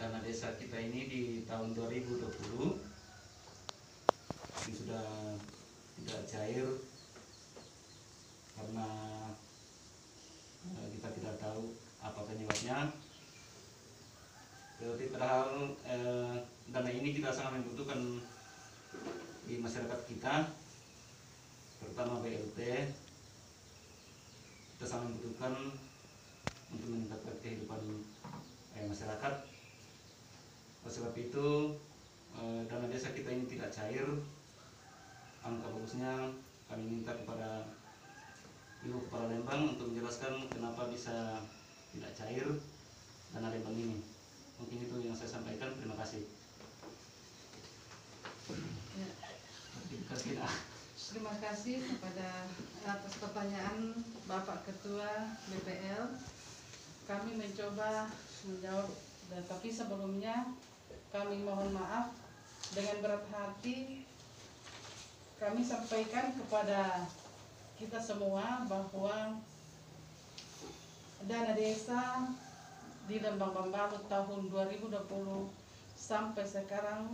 dana desa kita ini di tahun 2020 ini sudah tidak cair karena kita tidak tahu apa penyebabnya. Tetapi padahal dana ini kita sangat membutuhkan di masyarakat kita, terutama BLT. Kita sangat membutuhkan untuk meningkatkan kehidupan masyarakat. Oleh sebab itu dana desa kita ini tidak cair. Angka bagusnya kami minta kepada Ibu Kepala Lembang untuk menjelaskan kenapa bisa tidak cair dana Lembang ini. Mungkin itu yang saya sampaikan. Terima kasih. Ya. Terima kasih kepada atas pertanyaan Bapak Ketua BPL. Kami mencoba menjawab, tapi sebelumnya kami mohon maaf dengan berat hati. Kami sampaikan kepada kita semua bahwa dana desa di Lembang Bambalu tahun 2020 sampai sekarang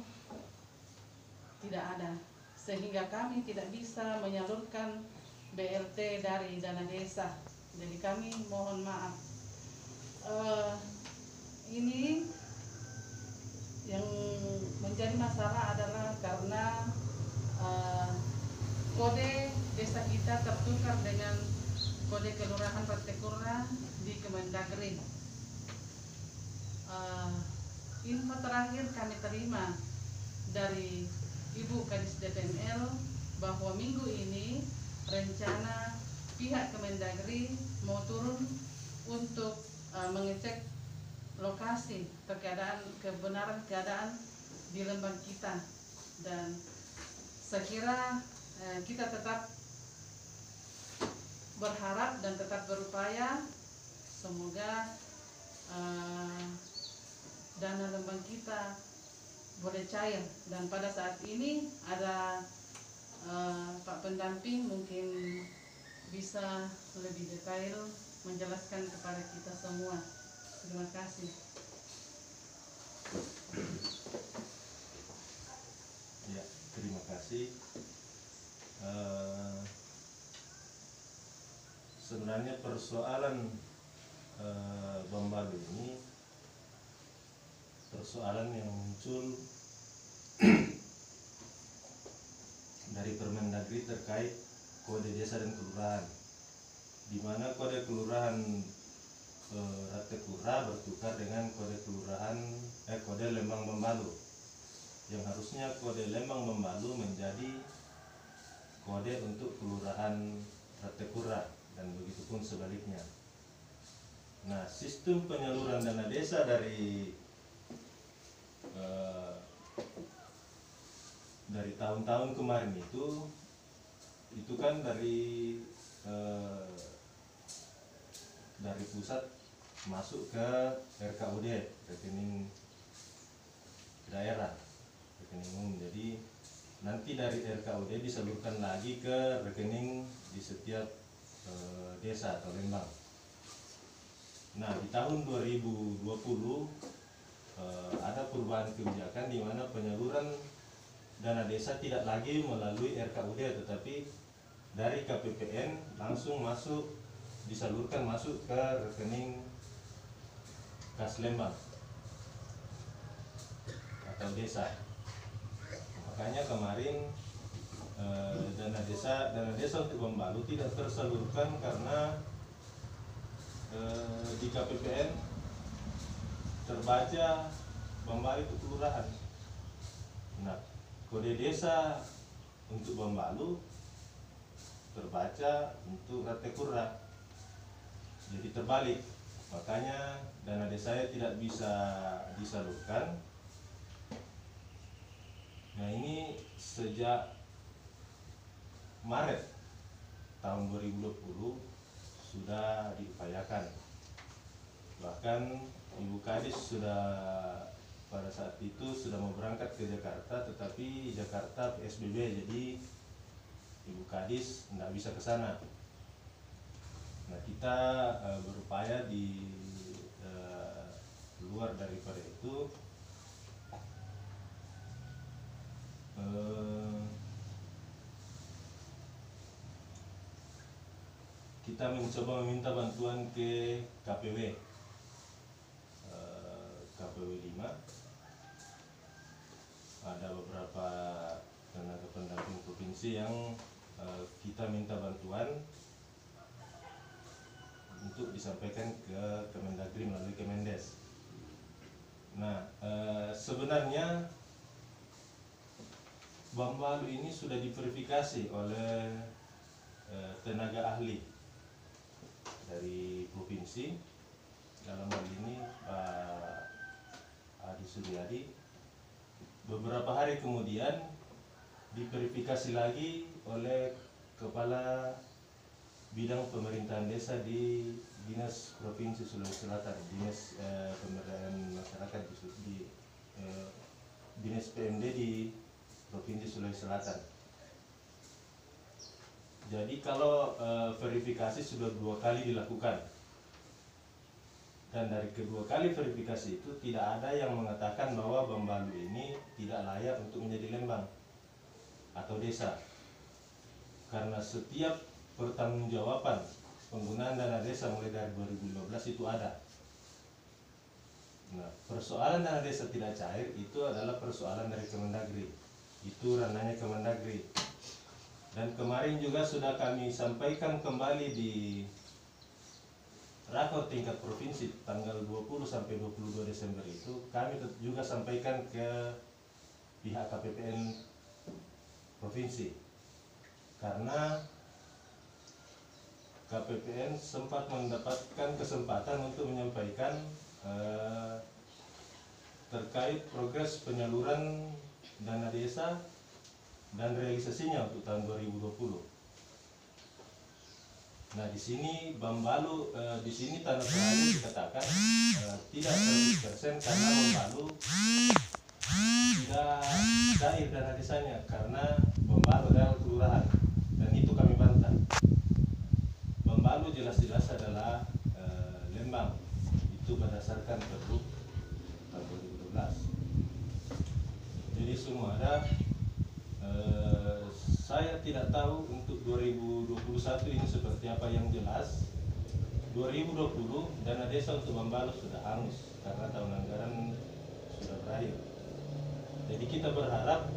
tidak ada, sehingga kami tidak bisa menyalurkan BLT dari dana desa. Jadi kami mohon maaf. Ini yang menjadi masalah adalah karena kode desa kita tertukar dengan kode kelurahan Ratekura di Kemendagri. Info terakhir kami terima dari Ibu Kadis DPML bahwa minggu ini rencana pihak Kemendagri mau turun untuk mengecek lokasi kebenaran keadaan di Lembang kita, dan saya kira kita tetap berharap dan tetap berupaya semoga dana Lembang kita boleh cair. Dan pada saat ini ada Pak pendamping mungkin bisa lebih detail menjelaskan kepada kita semua. Terima kasih. Ya, terima kasih. Sebenarnya persoalan Bambalu ini persoalan yang muncul dari Permendagri terkait kode desa dan kelurahan, di mana kode kelurahan Ratekura bertukar dengan kode Lembang Bambalu, yang harusnya kode Lembang Bambalu menjadi kode untuk kelurahan Ratekura, dan begitupun sebaliknya. Nah, sistem penyaluran dana desa dari tahun-tahun kemarin itu kan dari pusat masuk ke RKUD, rekening daerah, rekening umum. Jadi nanti dari RKUD disalurkan lagi ke rekening di setiap desa atau lembang. Nah, di tahun 2020 ada perubahan kebijakan di mana penyaluran dana desa tidak lagi melalui RKUD, tetapi dari KPPN langsung disalurkan masuk ke rekening kas Lembang atau desa. Makanya kemarin dana desa untuk Bambalu tidak tersalurkan karena di KPPN terbaca Bambalu itu kelurahan. Nah, kode desa untuk Bambalu terbaca untuk Ratekura, jadi terbalik. Makanya dana desanya tidak bisa disalurkan. Nah, ini sejak Maret tahun 2020 sudah diupayakan. Bahkan Ibu Kadis sudah pada saat itu sudah mau berangkat ke Jakarta, tetapi Jakarta PSBB, jadi Ibu Kadis tidak bisa ke sana. Nah, kita berupaya di luar daripada itu, kita mencoba meminta bantuan ke KPW, KPW 5. Ada beberapa tenaga pendamping provinsi yang kita minta bantuan untuk disampaikan ke Kemendagri melalui Kemendes. Nah, sebenarnya Bambalu ini sudah diverifikasi oleh tenaga ahli dari provinsi, dalam hal ini Pak Adi Suryadi. Beberapa hari kemudian diverifikasi lagi oleh Kepala Bidang Pemerintahan Desa di Dinas Provinsi Sulawesi Selatan, Dinas Pemberdayaan Masyarakat di Dinas PMD di Provinsi Sulawesi Selatan. Jadi kalau verifikasi sudah 2 kali dilakukan, dan dari kedua kali verifikasi itu tidak ada yang mengatakan bahwa Bambalu ini tidak layak untuk menjadi lembang atau desa, karena setiap pertanggungjawaban penggunaan dana desa mulai dari 2015 itu ada. Nah, persoalan dana desa tidak cair itu adalah persoalan dari Kemendagri, itu ranahnya Kemendagri. Dan kemarin juga sudah kami sampaikan kembali di rakor tingkat provinsi tanggal 20 sampai 22 Desember itu, kami juga sampaikan ke pihak KPPN provinsi, karena KPPN sempat mendapatkan kesempatan untuk menyampaikan terkait progres penyaluran dana desa dan realisasinya untuk tahun 2020. Nah, di sini Bambalu, di sini tanda tangannya dikatakan tidak 100% karena Bambalu tidak cair dana desanya, karena Bambalu adalah kelurahan, dan itu kami bantah. Bambalu jelas-jelas adalah lembang, itu berdasarkan Pergub tahun 2012. Jadi semua ada. Saya tidak tahu untuk 2021 ini seperti apa, yang jelas 2020 dana desa untuk Bambalu sudah hangus karena tahun anggaran sudah berakhir. Jadi kita berharap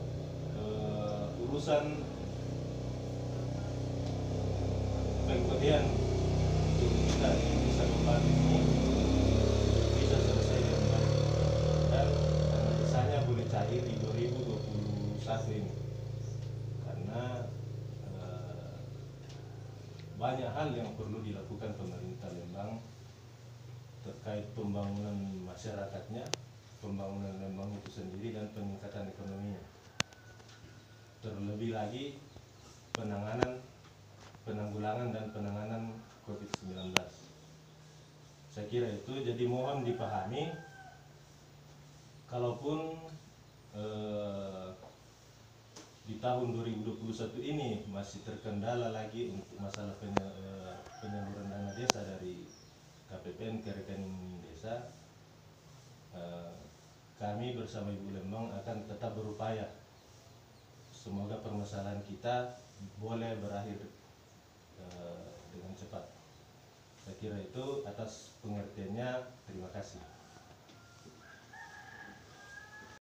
urusan pengembalian untuk kita di desa Bambalu ini bisa selesai dengan baik, dan dana desanya boleh cair di 2021 ini. Karena banyak hal yang perlu dilakukan pemerintah Lembang terkait pembangunan masyarakatnya, pembangunan Lembang itu sendiri, dan peningkatan ekonominya. Terlebih lagi penanggulangan dan penanganan COVID-19. Saya kira itu, jadi mohon dipahami, kalaupun di tahun 2021 ini masih terkendala lagi untuk masalah penyaluran dana desa dari KPPN ke rekening desa, kami bersama Ibu Lembang akan tetap berupaya. Semoga permasalahan kita boleh berakhir dengan cepat. Saya kira itu, atas pengertiannya, terima kasih.